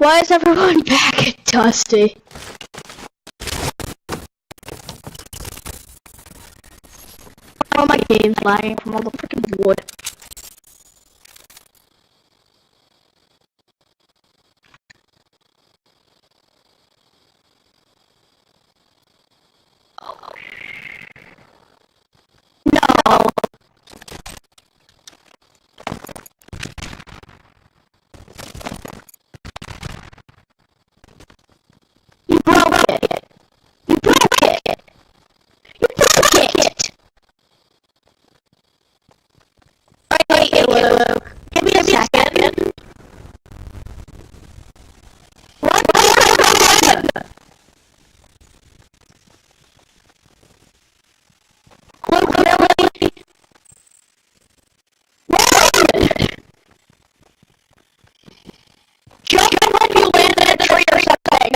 Why is everyone back at Dusty? Oh, my game's lagging from all the freaking wood. No. You broke it. You broke it. You broke it. Wait, Luke. Give me a second. What? Luke, really? Jump when you land in a tree or something.